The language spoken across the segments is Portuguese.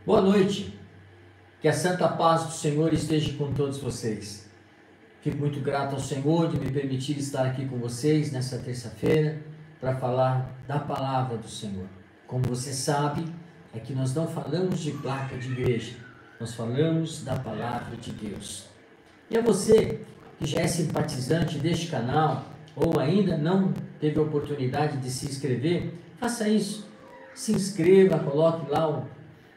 Boa noite, que a santa paz do Senhor esteja com todos vocês. Fico muito grato ao Senhor de me permitir estar aqui com vocês nessa terça-feira para falar da palavra do Senhor. Como você sabe, aqui nós não falamos de placa de igreja, nós falamos da palavra de Deus. E a você que já é simpatizante deste canal ou ainda não teve a oportunidade de se inscrever, faça isso. Se inscreva, coloque lá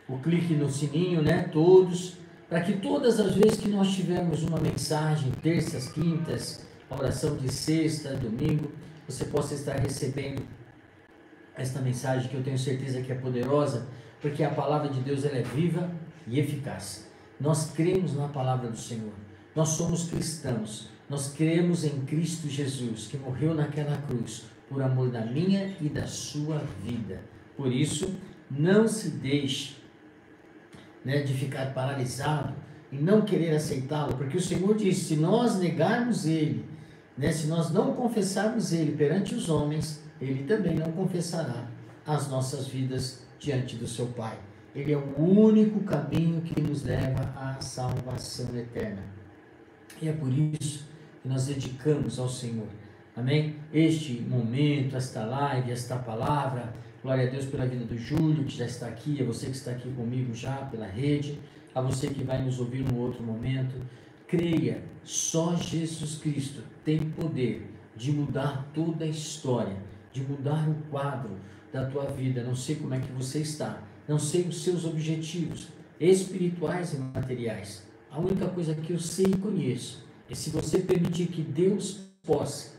o clique no sininho, todos, para que todas as vezes que nós tivermos uma mensagem, terças, quintas, a oração de sexta, domingo, você possa estar recebendo esta mensagem que eu tenho certeza que é poderosa, porque a palavra de Deus ela é viva e eficaz. Nós cremos na palavra do Senhor, nós somos cristãos, nós cremos em Cristo Jesus, que morreu naquela cruz, por amor da minha e da sua vida. Por isso, não se deixe de ficar paralisado e não querer aceitá-lo, porque o Senhor disse, se nós negarmos Ele, se nós não confessarmos Ele perante os homens, Ele também não confessará as nossas vidas diante do seu Pai. Ele é o único caminho que nos leva à salvação eterna. E é por isso que nós dedicamos ao Senhor, amém? Este momento, esta live, esta palavra. Glória a Deus pela vida do Júlio, que já está aqui, a você que está aqui comigo já pela rede, a você que vai nos ouvir no outro momento. Creia, só Jesus Cristo tem poder de mudar toda a história, de mudar o quadro da tua vida. Não sei como é que você está, não sei os seus objetivos espirituais e materiais. A única coisa que eu sei e conheço é se você permitir que Deus possa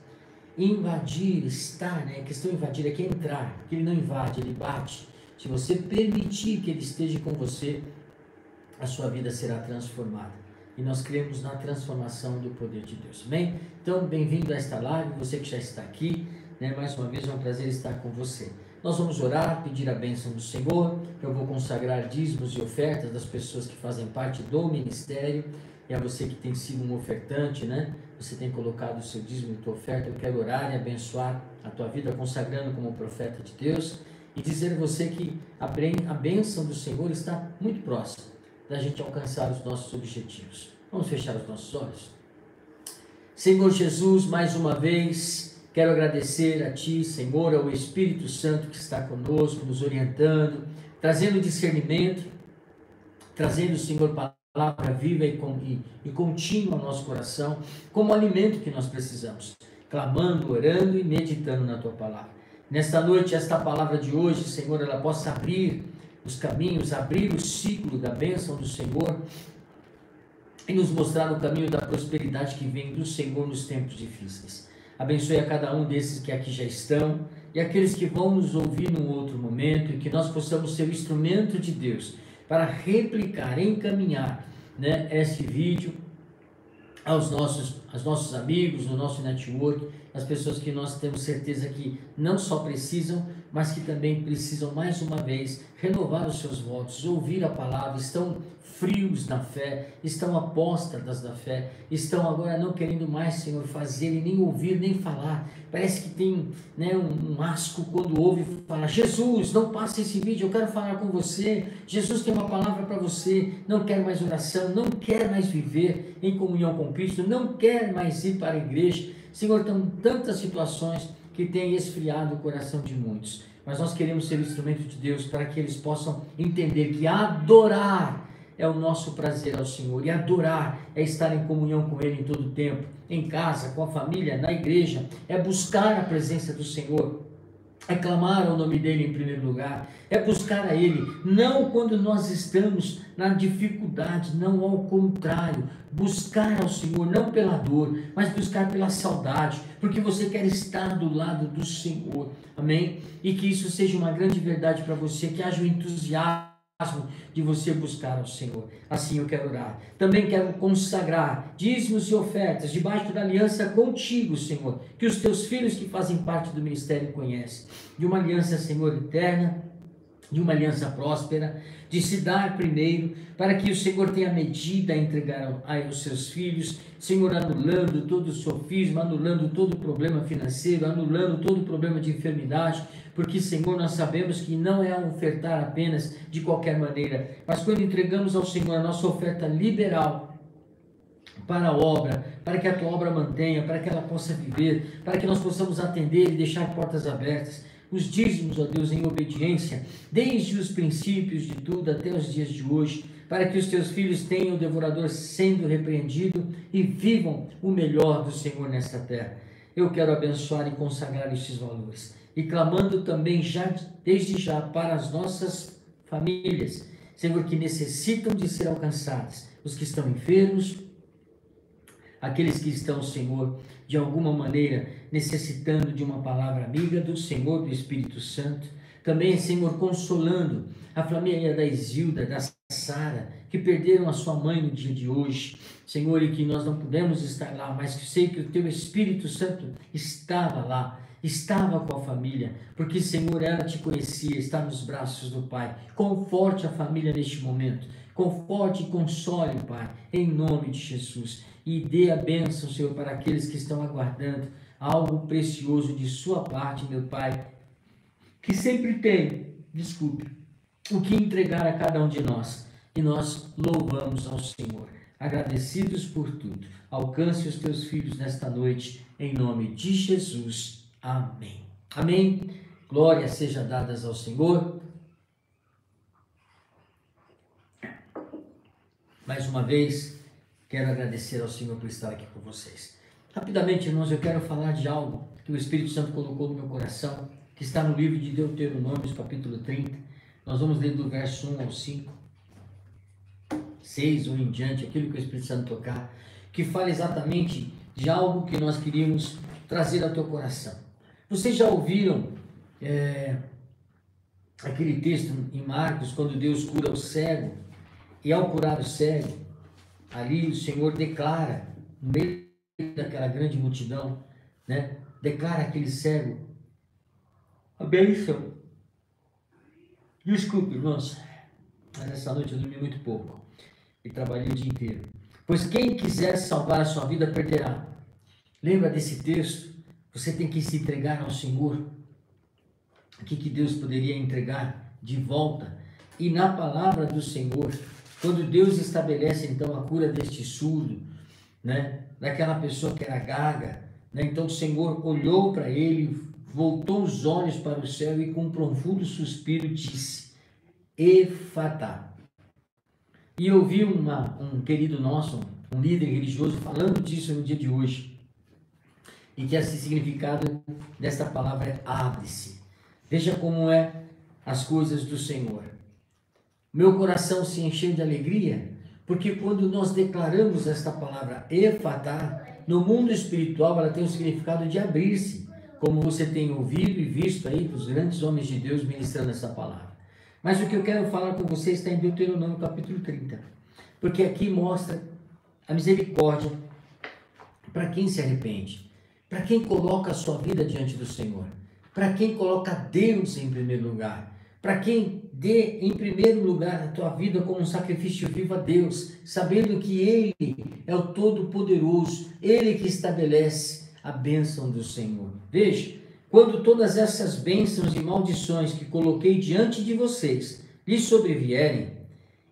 invadir, estar, a questão de invadir aqui é entrar, que ele não invade, ele bate. Se você permitir que ele esteja com você, a sua vida será transformada. E nós cremos na transformação do poder de Deus, amém? Então, bem-vindo a esta live, você que já está aqui, mais uma vez é um prazer estar com você. Nós vamos orar, pedir a bênção do Senhor. Eu vou consagrar dízimos e ofertas das pessoas que fazem parte do ministério. E a você que tem sido um ofertante, você tem colocado o seu dízimo e tua oferta. Eu quero orar e abençoar a tua vida, consagrando como profeta de Deus. E dizer a você que a bênção do Senhor está muito próxima da gente alcançar os nossos objetivos. Vamos fechar os nossos olhos? Senhor Jesus, mais uma vez, quero agradecer a Ti, Senhor, ao Espírito Santo que está conosco, nos orientando, trazendo discernimento, trazendo, Senhor, palavra viva e contínua ao nosso coração, como alimento que nós precisamos, clamando, orando e meditando na Tua palavra. Nesta noite, esta palavra de hoje, Senhor, ela possa abrir os caminhos, abrir o ciclo da bênção do Senhor e nos mostrar o caminho da prosperidade que vem do Senhor nos tempos difíceis. Abençoe a cada um desses que aqui já estão e aqueles que vão nos ouvir num outro momento, e que nós possamos ser o instrumento de Deus para replicar, encaminhar este vídeo aos nossos amigos, no nosso network, as pessoas que nós temos certeza que não só precisam, mas que também precisam mais uma vez renovar os seus votos, ouvir a palavra, estão frios na fé, estão apóstatas da fé, estão agora não querendo mais, Senhor, fazer e nem ouvir, nem falar. Parece que tem um asco quando ouve falar, Jesus, não passe esse vídeo, eu quero falar com você, Jesus tem uma palavra para você, não quer mais oração, não quer mais viver em comunhão com Cristo, não quer mais ir para a igreja. Senhor, tem tantas situações que têm esfriado o coração de muitos, mas nós queremos ser o instrumento de Deus para que eles possam entender que adorar é o nosso prazer ao Senhor, e adorar é estar em comunhão com Ele em todo o tempo, em casa, com a família, na igreja, é buscar a presença do Senhor, é clamar ao nome dEle em primeiro lugar, é buscar a Ele, não quando nós estamos na dificuldade, não, ao contrário, buscar ao Senhor, não pela dor, mas buscar pela saudade, porque você quer estar do lado do Senhor, amém? E que isso seja uma grande verdade para você, que haja um entusiasmo de você buscar ao Senhor. Assim eu quero orar. Também quero consagrar dízimos e ofertas debaixo da aliança contigo, Senhor, que os teus filhos que fazem parte do ministério conhecem, de uma aliança, Senhor, eterna, de uma aliança próspera, de se dar primeiro, para que o Senhor tenha medida a entregar aos seus filhos, Senhor, anulando todo o sofisma, anulando todo o problema financeiro, anulando todo o problema de enfermidade, porque, Senhor, nós sabemos que não é ofertar apenas de qualquer maneira, mas quando entregamos ao Senhor a nossa oferta liberal, para a obra, para que a tua obra mantenha, para que ela possa viver, para que nós possamos atender e deixar portas abertas, os dízimos, ó Deus, em obediência, desde os princípios de tudo até os dias de hoje, para que os teus filhos tenham o devorador sendo repreendido e vivam o melhor do Senhor nesta terra. Eu quero abençoar e consagrar estes valores, e clamando também já, desde já, para as nossas famílias, Senhor, que necessitam de ser alcançadas, os que estão enfermos, aqueles que estão, Senhor, de alguma maneira necessitando de uma palavra amiga do Senhor, do Espírito Santo. Também, Senhor, consolando a família da Isilda, da Sara, que perderam a sua mãe no dia de hoje. Senhor, e que nós não pudemos estar lá, mas que sei que o Teu Espírito Santo estava lá, estava com a família, porque, Senhor, ela te conhecia, está nos braços do Pai. Conforte a família neste momento, conforte e console, Pai, em nome de Jesus. E dê a bênção, Senhor, para aqueles que estão aguardando algo precioso de sua parte, meu Pai, que sempre tem, o que entregar a cada um de nós. E nós louvamos ao Senhor, agradecidos por tudo. Alcance os teus filhos nesta noite, em nome de Jesus. Amém. Amém. Glória seja dadas ao Senhor. Mais uma vez, quero agradecer ao Senhor por estar aqui com vocês. Rapidamente, irmãos, eu quero falar de algo que o Espírito Santo colocou no meu coração, que está no livro de Deuteronômio, capítulo 30. Nós vamos ler do verso 1 ao 5, 6 ou em diante, aquilo que o Espírito Santo tocar, que fala exatamente de algo que nós queríamos trazer ao teu coração. Vocês já ouviram aquele texto em Marcos, quando Deus cura o cego, e ao curar o cego, ali o Senhor declara, no meio daquela grande multidão, né? Declara aquele cego a bênção. Desculpe, irmãos, mas essa noite eu dormi muito pouco e trabalhei o dia inteiro. Pois quem quiser salvar a sua vida perderá. Lembra desse texto? Você tem que se entregar ao Senhor. O que Deus poderia entregar de volta? E na palavra do Senhor, quando Deus estabelece então a cura deste surdo, né, daquela pessoa que era gaga, né, então o Senhor olhou para ele, voltou os olhos para o céu e com um profundo suspiro disse: Efatá. E eu vi um querido nosso, um líder religioso, falando disso no dia de hoje, e que esse significado desta palavra é abre-se. Veja como é as coisas do Senhor. Meu coração se encheu de alegria, porque quando nós declaramos esta palavra Efatá, no mundo espiritual ela tem o significado de abrir-se, como você tem ouvido e visto aí dos grandes homens de Deus ministrando essa palavra. Mas o que eu quero falar com vocês está em Deuteronômio capítulo 30, porque aqui mostra a misericórdia para quem se arrepende, para quem coloca a sua vida diante do Senhor, para quem coloca Deus em primeiro lugar, para quem dê em primeiro lugar a tua vida como um sacrifício vivo a Deus, sabendo que Ele é o Todo-Poderoso, Ele que estabelece a bênção do Senhor. Veja, quando todas essas bênçãos e maldições que coloquei diante de vocês lhes sobrevierem,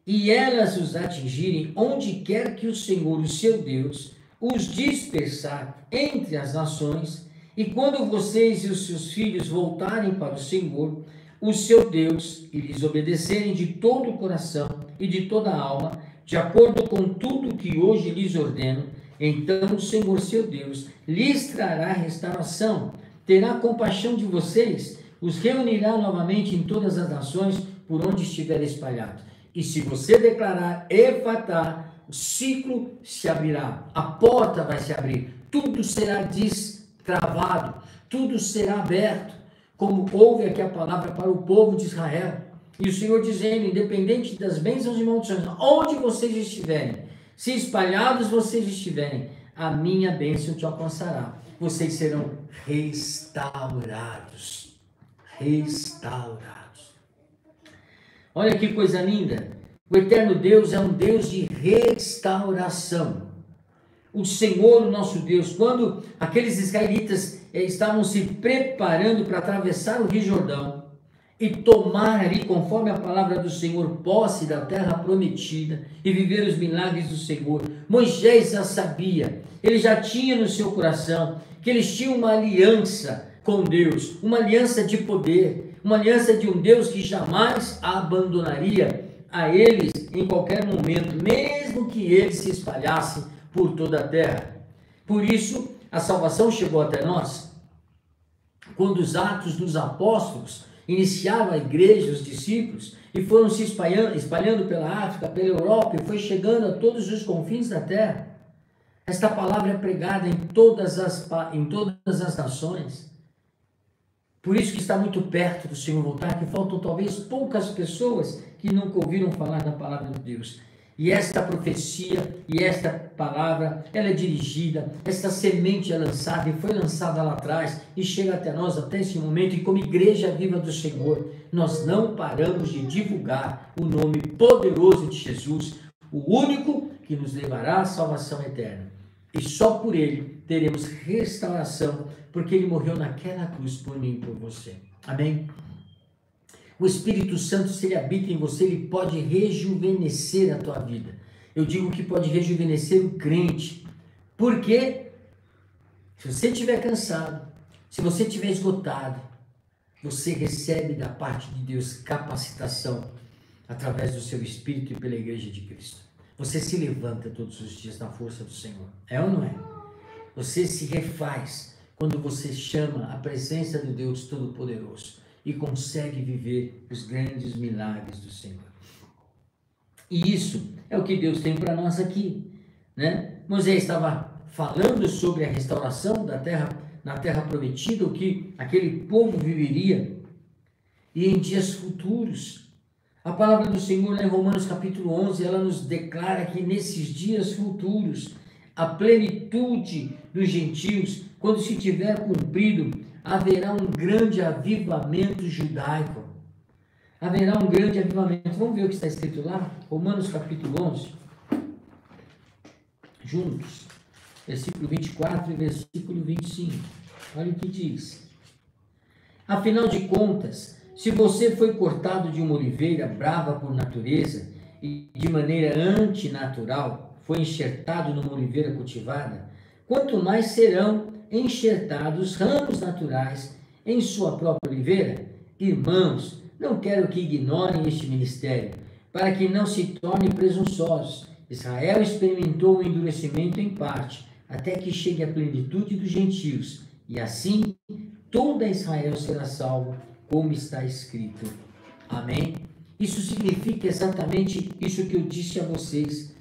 e elas os atingirem onde quer que o Senhor, o seu Deus, os dispersar entre as nações, e quando vocês e os seus filhos voltarem para o Senhor, o seu Deus, e lhes obedecerem de todo o coração e de toda a alma, de acordo com tudo que hoje lhes ordeno, então o Senhor, seu Deus, lhes trará restauração, terá compaixão de vocês, os reunirá novamente em todas as nações por onde estiver espalhado. E se você declarar Efatá, o ciclo se abrirá, a porta vai se abrir, tudo será destravado, tudo será aberto, como houve aqui a palavra para o povo de Israel. E o Senhor dizendo, independente das bênçãos e maldições, onde vocês estiverem, se espalhados vocês estiverem, a minha bênção te alcançará. Vocês serão restaurados. Restaurados. Olha que coisa linda. O eterno Deus é um Deus de restauração. O Senhor, o nosso Deus, quando aqueles israelitas estavam se preparando para atravessar o Rio Jordão e tomar ali, conforme a palavra do Senhor, posse da terra prometida e viver os milagres do Senhor, Moisés já sabia, ele já tinha no seu coração que eles tinham uma aliança com Deus, uma aliança de poder, uma aliança de um Deus que jamais abandonaria a eles em qualquer momento, mesmo que eles se espalhassem por toda a terra. Por isso, a salvação chegou até nós quando os Atos dos Apóstolos iniciavam a igreja, os discípulos, e foram se espalhando pela África, pela Europa, e foi chegando a todos os confins da terra. Esta palavra é pregada em todas as nações. Por isso que está muito perto do Senhor voltar, que faltam talvez poucas pessoas que nunca ouviram falar da palavra de Deus. E esta profecia e esta palavra, ela é dirigida, esta semente é lançada e foi lançada lá atrás e chega até nós até esse momento. E como igreja viva do Senhor, nós não paramos de divulgar o nome poderoso de Jesus, o único que nos levará à salvação eterna. E só por ele teremos restauração, porque ele morreu naquela cruz por mim e por você. Amém? O Espírito Santo, se ele habita em você, ele pode rejuvenescer a tua vida. Eu digo que pode rejuvenescer o crente. Por quê? Se você estiver cansado, se você estiver esgotado, você recebe da parte de Deus capacitação através do seu Espírito e pela igreja de Cristo. Você se levanta todos os dias na força do Senhor. É ou não é? Você se refaz quando você chama a presença do Deus Todo-Poderoso e consegue viver os grandes milagres do Senhor. E isso é o que Deus tem para nós aqui, né? Moisés estava falando sobre a restauração da terra, na terra prometida, o que aquele povo viveria, e em dias futuros. A palavra do Senhor, em Romanos capítulo 11, ela nos declara que nesses dias futuros, a plenitude dos gentios, quando se tiver cumprido, haverá um grande avivamento judaico. Haverá um grande avivamento. Vamos ver o que está escrito lá? Romanos capítulo 11. Juntos. Versículo 24 e versículo 25. Olha o que diz. Afinal de contas, se você foi cortado de uma oliveira brava por natureza e de maneira antinatural foi enxertado numa oliveira cultivada, quanto mais serão enxertados ramos naturais em sua própria oliveira? Irmãos, não quero que ignorem este ministério, para que não se tornem presunçosos. Israel experimentou o endurecimento em parte, até que chegue a plenitude dos gentios, e assim toda Israel será salvo, como está escrito. Amém? Isso significa exatamente isso que eu disse a vocês.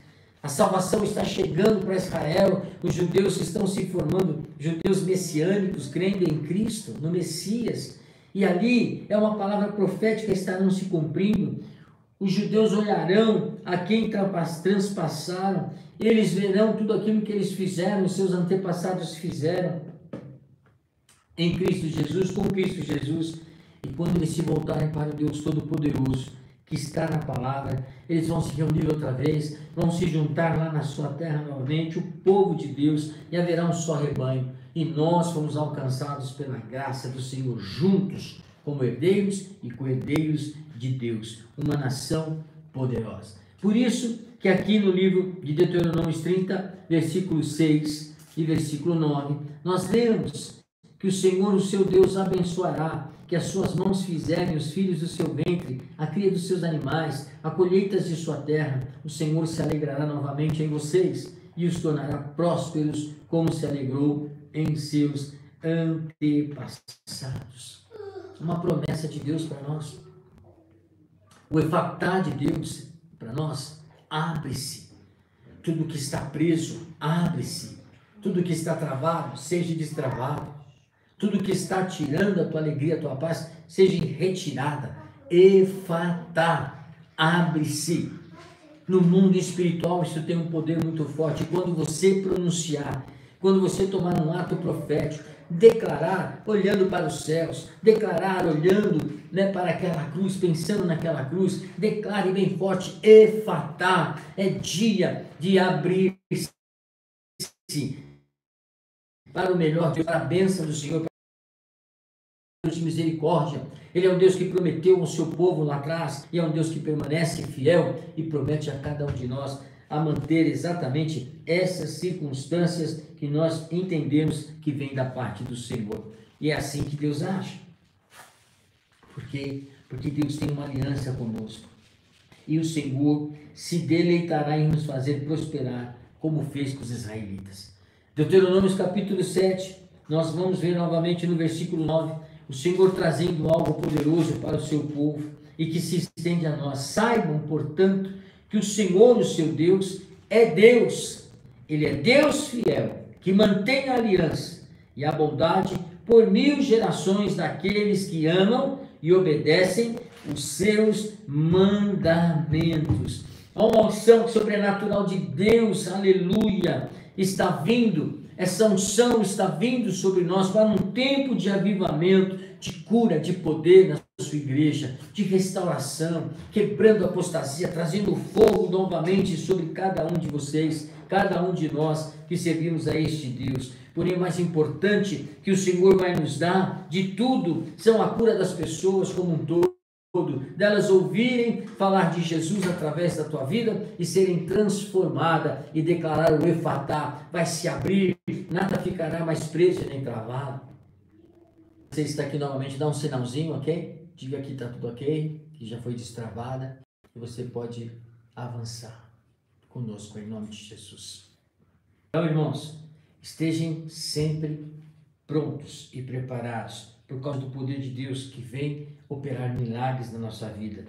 A salvação está chegando para Israel, os judeus estão se formando, judeus messiânicos, crendo em Cristo, no Messias, e ali é uma palavra profética, estarão se cumprindo. Os judeus olharão a quem transpassaram, eles verão tudo aquilo que eles fizeram, os seus antepassados fizeram em Cristo Jesus, com Cristo Jesus, e quando eles se voltarem para o Deus Todo-Poderoso, que está na palavra, eles vão se reunir outra vez, vão se juntar lá na sua terra novamente, o povo de Deus, e haverá um só rebanho, e nós fomos alcançados pela graça do Senhor, juntos, como herdeiros e co-herdeiros de Deus, uma nação poderosa. Por isso que aqui no livro de Deuteronômio 30, versículo 6 e versículo 9, nós lemos que o Senhor, o seu Deus, abençoará, que as suas mãos fizerem os filhos do seu ventre, a cria dos seus animais, a colheitas de sua terra. O Senhor se alegrará novamente em vocês e os tornará prósperos, como se alegrou em seus antepassados. Uma promessa de Deus para nós. O efatá de Deus para nós. Abre-se. Tudo que está preso, abre-se. Tudo que está travado, seja destravado. Tudo que está tirando a tua alegria, a tua paz, seja retirada. Efatá, abre-se. No mundo espiritual isso tem um poder muito forte. Quando você pronunciar, quando você tomar um ato profético, declarar olhando para os céus, declarar olhando, né, para aquela cruz, pensando naquela cruz. Declare bem forte: Efatá, é dia de abrir-se para o melhor, para a bênção do Senhor, de misericórdia. Ele é um Deus que prometeu ao seu povo lá atrás, e é um Deus que permanece fiel e promete a cada um de nós a manter exatamente essas circunstâncias que nós entendemos que vem da parte do Senhor. E é assim que Deus age. Por quê? Porque Deus tem uma aliança conosco. E o Senhor se deleitará em nos fazer prosperar, como fez com os israelitas. Deuteronômio capítulo 7, nós vamos ver novamente no versículo 9, o Senhor trazendo algo poderoso para o seu povo e que se estende a nós. Saibam, portanto, que o Senhor, o seu Deus, é Deus. Ele é Deus fiel, que mantém a aliança e a bondade por 1000 gerações daqueles que amam e obedecem os seus mandamentos. Há uma unção sobrenatural de Deus, aleluia, está vindo. Essa unção está vindo sobre nós para um tempo de avivamento, de cura, de poder na sua igreja, de restauração, quebrando a apostasia, trazendo fogo novamente sobre cada um de vocês, cada um de nós que servimos a este Deus. Porém, o mais importante que o Senhor vai nos dar de tudo são a cura das pessoas como um todo, delas ouvirem falar de Jesus através da tua vida e serem transformadas e declarar o Efatá, vai se abrir, nada ficará mais preso nem travado. Você está aqui novamente, dá um sinalzinho, ok? Diga que está tudo ok, que já foi destravada e você pode avançar conosco em nome de Jesus. Então, irmãos, estejam sempre prontos e preparados por causa do poder de Deus que vem operar milagres na nossa vida.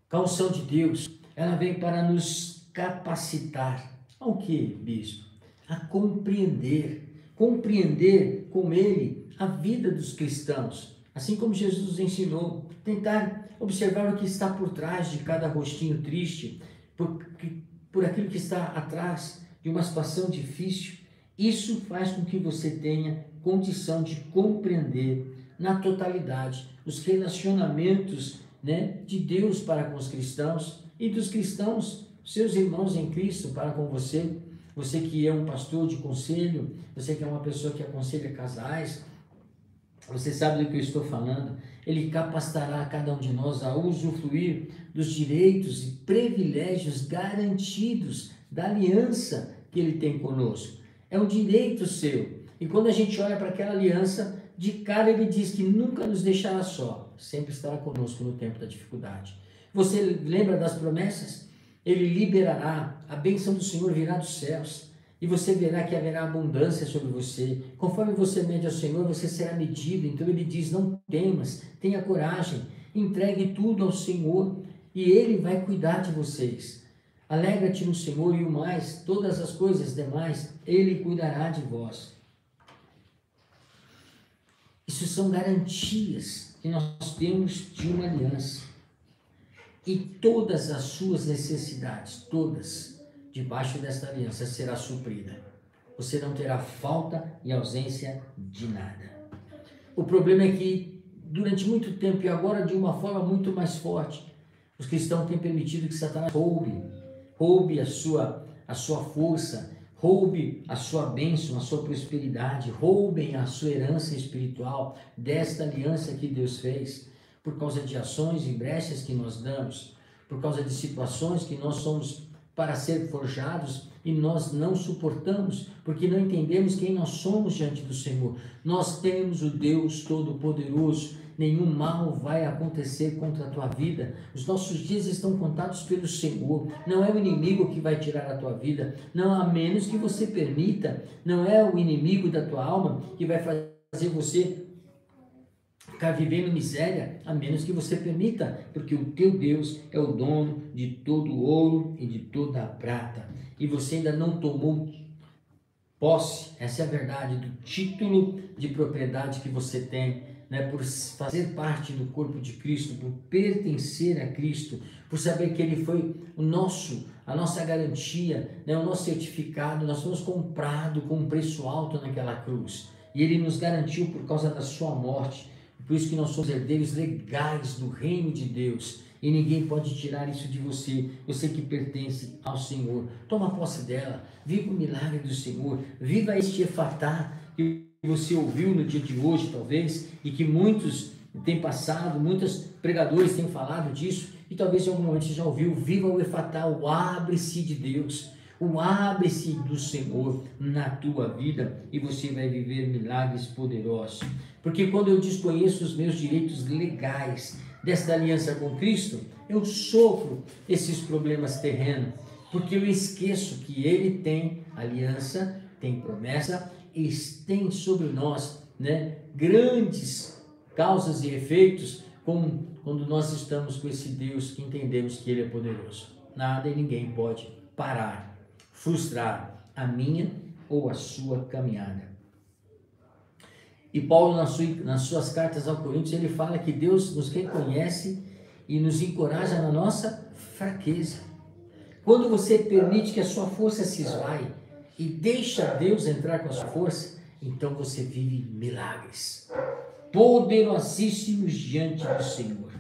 A unção de Deus, ela vem para nos capacitar. Ao que, bispo? A compreender com Ele a vida dos cristãos. Assim como Jesus nos ensinou, tentar observar o que está por trás de cada rostinho triste, por aquilo que está atrás de uma situação difícil. Isso faz com que você tenha condição de compreender na totalidade os relacionamentos, né, de Deus para com os cristãos e dos cristãos, seus irmãos em Cristo, para com você. Você que é um pastor de conselho, você que é uma pessoa que aconselha casais, você sabe do que eu estou falando. Ele capacitará cada um de nós a usufruir dos direitos e privilégios garantidos da aliança que Ele tem conosco. É um direito seu. E quando a gente olha para aquela aliança, de cara Ele diz que nunca nos deixará só, sempre estará conosco no tempo da dificuldade. Você lembra das promessas? Ele liberará, a bênção do Senhor virá dos céus, e você verá que haverá abundância sobre você. Conforme você mede ao Senhor, você será medido. Então Ele diz: não temas, tenha coragem, entregue tudo ao Senhor, e Ele vai cuidar de vocês. Alegra-te no Senhor, e o mais, todas as coisas demais, Ele cuidará de vós. Isso são garantias que nós temos de uma aliança. E todas as suas necessidades, todas, debaixo desta aliança, será suprida. Você não terá falta e ausência de nada. O problema é que, durante muito tempo, e agora de uma forma muito mais forte, os cristãos têm permitido que Satanás roube a sua força, roube a sua bênção, a sua prosperidade, roubem a sua herança espiritual desta aliança que Deus fez, por causa de ações e brechas que nós damos, por causa de situações que nós somos para ser forjados e nós não suportamos, porque não entendemos quem nós somos diante do Senhor. Nós temos o Deus Todo-Poderoso, nenhum mal vai acontecer contra a tua vida. Os nossos dias estão contados pelo Senhor. Não é o inimigo que vai tirar a tua vida, não, a menos que você permita. Não é o inimigo da tua alma que vai fazer você ficar vivendo miséria, a menos que você permita, porque o teu Deus é o dono de todo o ouro e de toda a prata, e você ainda não tomou posse, essa é a verdade, do título de propriedade que você tem, né, por fazer parte do corpo de Cristo, por pertencer a Cristo, por saber que Ele foi a nossa garantia, né, o nosso certificado. Nós fomos comprados com um preço alto naquela cruz. e Ele nos garantiu por causa da sua morte. Por isso que nós somos herdeiros legais do reino de Deus. E ninguém pode tirar isso de você. Você que pertence ao Senhor. Toma posse dela. Viva o milagre do Senhor. Viva este efatá que você ouviu no dia de hoje, talvez, e que muitos têm passado, muitos pregadores têm falado disso, e talvez em algum momento você já ouviu. Viva o efatá, o abre-se de Deus. O abre-se do Senhor na tua vida, e você vai viver milagres poderosos. Porque quando eu desconheço os meus direitos legais desta aliança com Cristo, eu sofro esses problemas terrenos, porque eu esqueço que Ele tem aliança, tem promessa e tem sobre nós, grandes causas e efeitos, como quando nós estamos com esse Deus que entendemos que Ele é poderoso. Nada e ninguém pode parar, frustrar a minha ou a sua caminhada. E Paulo, nas suas cartas aos Coríntios, ele fala que Deus nos reconhece e nos encoraja na nossa fraqueza. Quando você permite que a sua força se esvaie e deixa Deus entrar com a sua força, então você vive milagres poderosíssimos diante do Senhor.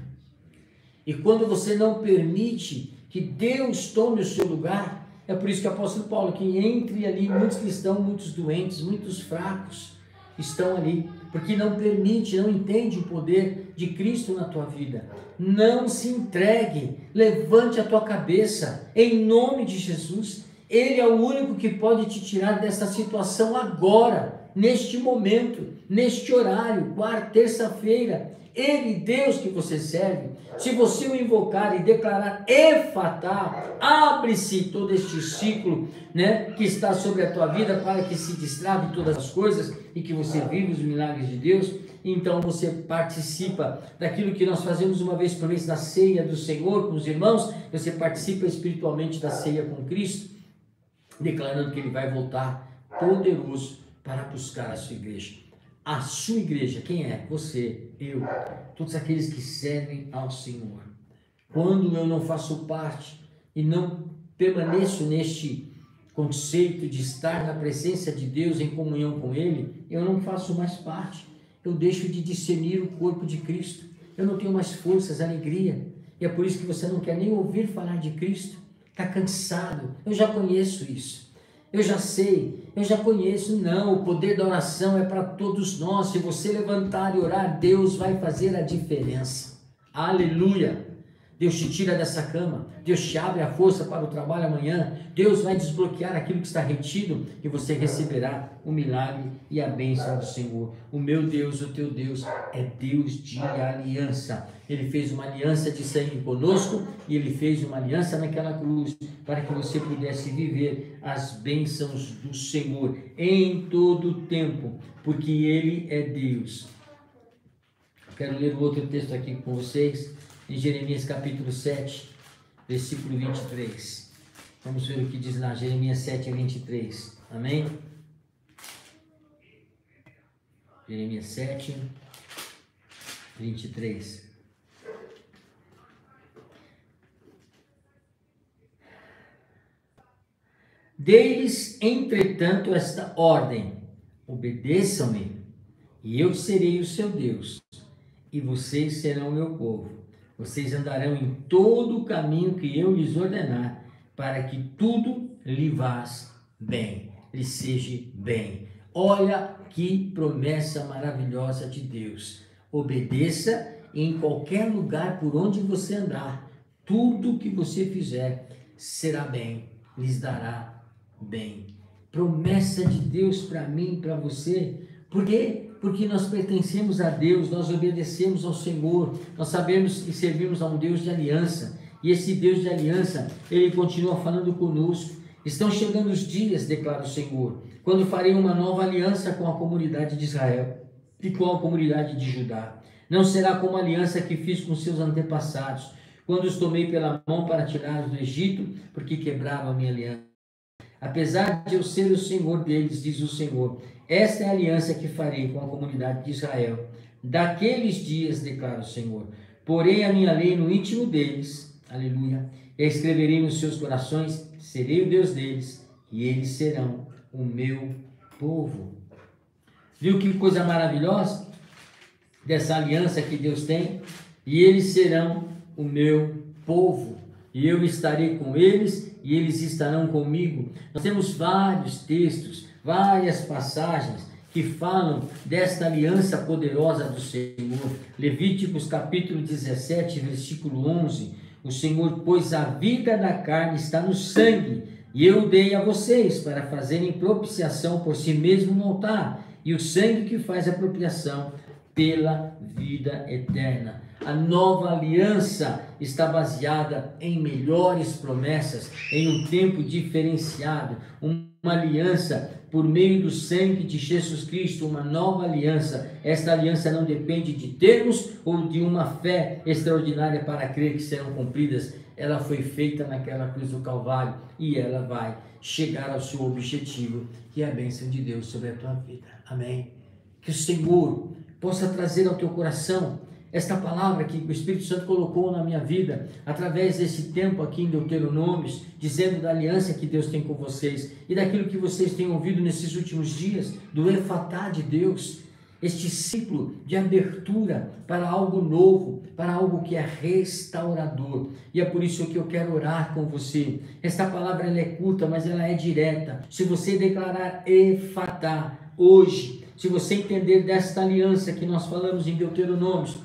E quando você não permite que Deus tome o seu lugar, é por isso que o apóstolo Paulo, que entre ali muitos cristãos, muitos doentes, muitos fracos, estão ali, porque não permite, não entende o poder de Cristo na tua vida. Não se entregue, levante a tua cabeça, em nome de Jesus. Ele é o único que pode te tirar dessa situação agora, neste momento, neste horário, quarta, terça-feira. Ele, Deus que você serve, se você o invocar e declarar efatá, abre-se todo este ciclo, que está sobre a tua vida, para que se destrave todas as coisas e que você vive os milagres de Deus. Então você participa daquilo que nós fazemos uma vez por mês, da ceia do Senhor com os irmãos. Você participa espiritualmente da ceia com Cristo, declarando que Ele vai voltar poderoso para buscar a sua igreja. A sua igreja, quem é? Você, eu, todos aqueles que servem ao Senhor. Quando eu não faço parte e não permaneço neste conceito de estar na presença de Deus, em comunhão com Ele, eu não faço mais parte. Eu deixo de discernir o corpo de Cristo. Eu não tenho mais forças, alegria. E é por isso que você não quer nem ouvir falar de Cristo. Está cansado. Eu já conheço isso. Eu já sei, eu já conheço. Não, o poder da oração é para todos nós. Se você levantar e orar, Deus vai fazer a diferença. Aleluia! Deus te tira dessa cama, Deus te abre a força para o trabalho amanhã, Deus vai desbloquear aquilo que está retido e você receberá o milagre e a bênção do Senhor. O meu Deus, o teu Deus, é Deus de aliança. Ele fez uma aliança de sangue conosco e Ele fez uma aliança naquela cruz para que você pudesse viver as bênçãos do Senhor em todo o tempo, porque Ele é Deus. Quero ler o outro texto aqui com vocês, em Jeremias capítulo 7, versículo 23. Vamos ver o que diz lá, Jeremias 7, 23. Amém? Jeremias 7, 23. Dei-lhes, entretanto, esta ordem: obedeçam-me, e eu serei o seu Deus, e vocês serão o meu povo. Vocês andarão em todo o caminho que eu lhes ordenar, para que tudo lhe vá bem, lhe seja bem. Olha que promessa maravilhosa de Deus. Obedeça em qualquer lugar por onde você andar. Tudo que você fizer será bem, lhes dará bem. Promessa de Deus para mim, para você. Por quê? Porque nós pertencemos a Deus, nós obedecemos ao Senhor, nós sabemos e servimos a um Deus de aliança, e esse Deus de aliança, Ele continua falando conosco. Estão chegando os dias, declara o Senhor, quando farei uma nova aliança com a comunidade de Israel e com a comunidade de Judá. Não será como a aliança que fiz com seus antepassados, quando os tomei pela mão para tirá-los do Egito, porque quebraram a minha aliança. Apesar de eu ser o Senhor deles, diz o Senhor, esta é a aliança que farei com a comunidade de Israel. Daqueles dias, declara o Senhor, porei a minha lei no íntimo deles, aleluia, e a escreverei nos seus corações, serei o Deus deles, e eles serão o meu povo. Viu que coisa maravilhosa dessa aliança que Deus tem? E eles serão o meu povo, e eu estarei com eles, e eles estarão comigo. Nós temos vários textos, várias passagens que falam desta aliança poderosa do Senhor. Levíticos capítulo 17, versículo 11, o Senhor, pois a vida da carne está no sangue, e eu dei a vocês para fazerem propiciação por si mesmo no altar, e o sangue que faz a propiciação pela vida eterna. A nova aliança está baseada em melhores promessas, em um tempo diferenciado, uma aliança por meio do sangue de Jesus Cristo, uma nova aliança. Esta aliança não depende de termos ou de uma fé extraordinária para crer que serão cumpridas. Ela foi feita naquela cruz do Calvário e ela vai chegar ao seu objetivo, que é a bênção de Deus sobre a tua vida. Amém? Que o Senhor possa trazer ao teu coração esta palavra que o Espírito Santo colocou na minha vida, através desse tempo aqui em Deuteronômios, dizendo da aliança que Deus tem com vocês, e daquilo que vocês têm ouvido nesses últimos dias, do efatá de Deus, este ciclo de abertura para algo novo, para algo que é restaurador. E é por isso que eu quero orar com você. Esta palavra ela é curta, mas ela é direta. Se você declarar efatá hoje, se você entender desta aliança que nós falamos em Deuteronômios,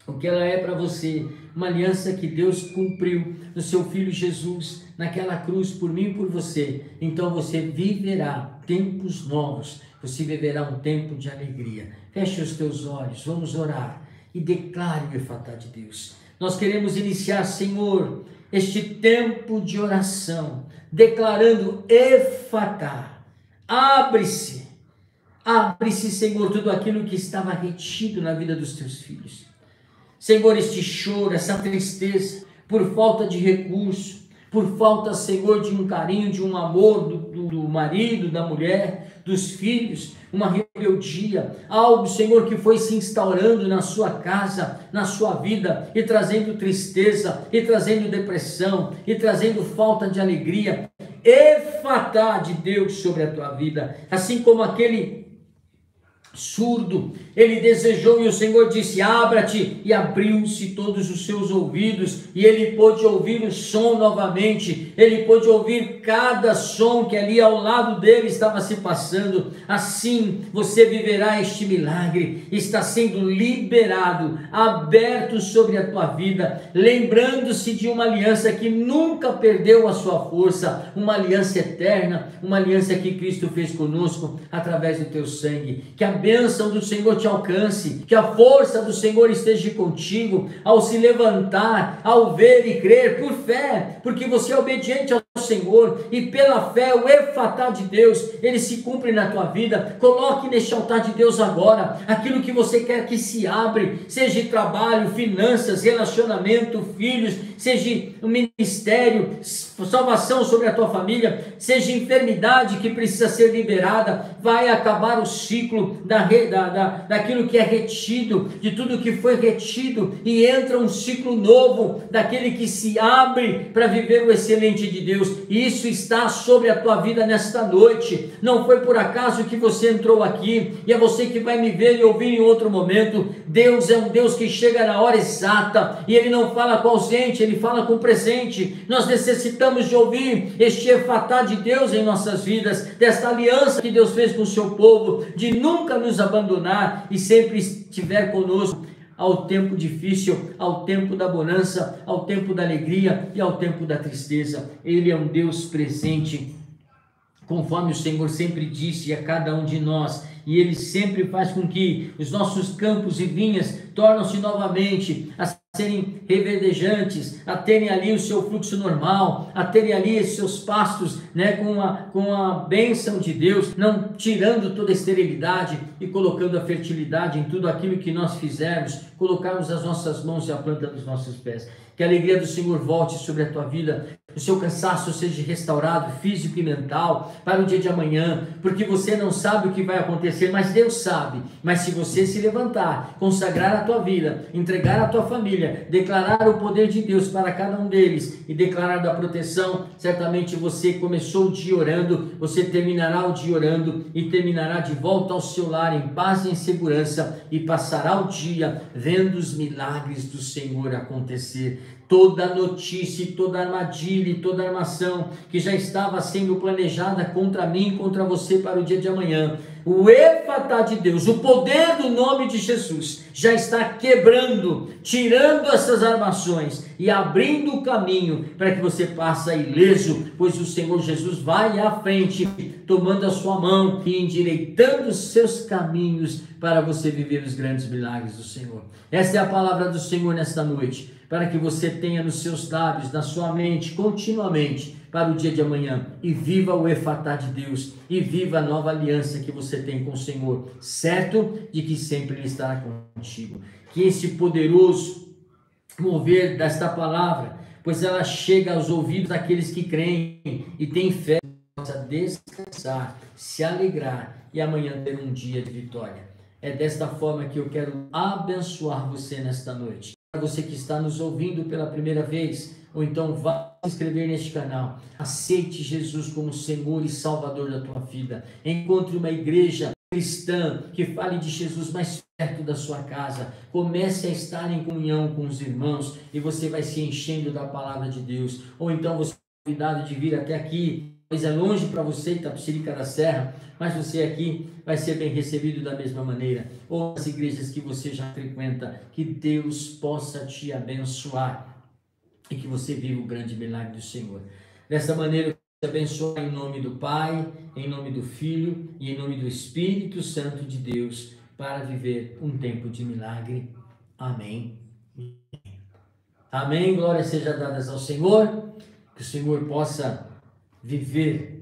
o que ela é para você, uma aliança que Deus cumpriu no seu Filho Jesus, naquela cruz por mim e por você, então você viverá tempos novos, você viverá um tempo de alegria. Feche os teus olhos, vamos orar e declare o efatá de Deus. Nós queremos iniciar, Senhor, este tempo de oração, declarando efatá. Abre-se, Senhor, tudo aquilo que estava retido na vida dos teus filhos. Senhor, este choro, essa tristeza, por falta de recurso, por falta, Senhor, de um carinho, de um amor do marido, da mulher, dos filhos, uma rebeldia, algo, Senhor, que foi se instaurando na sua casa, na sua vida, e trazendo tristeza, e trazendo depressão, e trazendo falta de alegria. Efatá de Deus sobre a tua vida, assim como aquele surdo, ele desejou e o Senhor disse, abra-te, e abriu-se todos os seus ouvidos, e ele pôde ouvir o som novamente, ele pôde ouvir cada som que ali ao lado dele estava se passando. Assim você viverá este milagre, está sendo liberado, aberto sobre a tua vida, lembrando-se de uma aliança que nunca perdeu a sua força, uma aliança eterna, uma aliança que Cristo fez conosco através do teu sangue. Que a bênção do Senhor te alcance, que a força do Senhor esteja contigo ao se levantar, ao ver e crer por fé, porque você é obediente ao Senhor, e pela fé o efatá de Deus, ele se cumpre na tua vida. Coloque neste altar de Deus agora aquilo que você quer que se abre, seja trabalho, finanças, relacionamento, filhos, seja um ministério, salvação sobre a tua família, seja enfermidade que precisa ser liberada. Vai acabar o ciclo daquilo que é retido, de tudo que foi retido, e entra um ciclo novo daquele que se abre para viver o excelente de Deus. E isso está sobre a tua vida nesta noite. Não foi por acaso que você entrou aqui, e é você que vai me ver e ouvir em outro momento. Deus é um Deus que chega na hora exata, e ele não fala com ausente, ele fala com presente. Nós necessitamos de ouvir este efatá de Deus em nossas vidas, desta aliança que Deus fez com o seu povo, de nunca nos abandonar e sempre estiver conosco ao tempo difícil, ao tempo da bonança, ao tempo da alegria e ao tempo da tristeza. Ele é um Deus presente, conforme o Senhor sempre disse a cada um de nós, e ele sempre faz com que os nossos campos e vinhas tornam-se novamente a serem reverdejantes, a terem ali o seu fluxo normal, a terem ali os seus pastos, né, com a bênção de Deus, não tirando toda a esterilidade e colocando a fertilidade em tudo aquilo que nós fizermos, colocarmos as nossas mãos e a planta dos nossos pés. Que a alegria do Senhor volte sobre a tua vida, o seu cansaço seja restaurado, físico e mental, para o dia de amanhã, porque você não sabe o que vai acontecer, mas Deus sabe. Mas se você se levantar, consagrar a tua vida, entregar a tua família, declarar o poder de Deus para cada um deles e declarar da proteção, certamente você começou o dia orando, você terminará o dia orando e terminará de volta ao seu lar em paz e em segurança e passará o dia vendo os milagres do Senhor acontecer. Toda notícia, toda armadilha e toda armação que já estava sendo planejada contra mim, contra você para o dia de amanhã, o Efatá de Deus, o poder do nome de Jesus, já está quebrando, tirando essas armações e abrindo o caminho para que você passe ileso, pois o Senhor Jesus vai à frente, tomando a sua mão e endireitando os seus caminhos para você viver os grandes milagres do Senhor. Essa é a palavra do Senhor nesta noite, para que você tenha nos seus lábios, na sua mente, continuamente, para o dia de amanhã, e viva o Efatá de Deus, e viva a nova aliança que você tem com o Senhor, certo de que sempre Ele estará contigo. Que esse poderoso mover desta palavra, pois ela chega aos ouvidos daqueles que creem e têm fé, possa descansar, se alegrar e amanhã ter um dia de vitória. É desta forma que eu quero abençoar você nesta noite. Para você que está nos ouvindo pela primeira vez, ou então vá se inscrever neste canal, aceite Jesus como Senhor e Salvador da tua vida. Encontre uma igreja cristã que fale de Jesus mais perto da sua casa. Comece a estar em comunhão com os irmãos e você vai se enchendo da palavra de Deus. Ou então você é convidado de vir até aqui, pois é longe para você, Itapecerica da Serra, mas você aqui vai ser bem recebido da mesma maneira. Ou as igrejas que você já frequenta, que Deus possa te abençoar e que você viva o grande milagre do Senhor. Dessa maneira, eu te abençoo em nome do Pai, em nome do Filho e em nome do Espírito Santo de Deus, para viver um tempo de milagre. Amém. Amém. Glórias sejam dadas ao Senhor, que o Senhor possa viver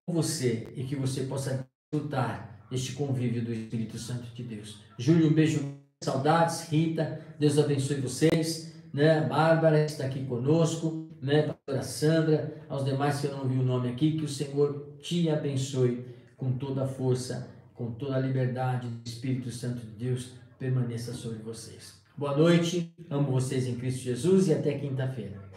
com você e que você possa desfrutar deste convívio do Espírito Santo de Deus. Júlio, um beijo, saudades. Rita, Deus abençoe vocês, né? Bárbara está aqui conosco, né? Pastora Sandra, aos demais que eu não vi o nome aqui, que o Senhor te abençoe com toda a força, com toda a liberdade do Espírito Santo de Deus permaneça sobre vocês. Boa noite, amo vocês em Cristo Jesus e até quinta-feira.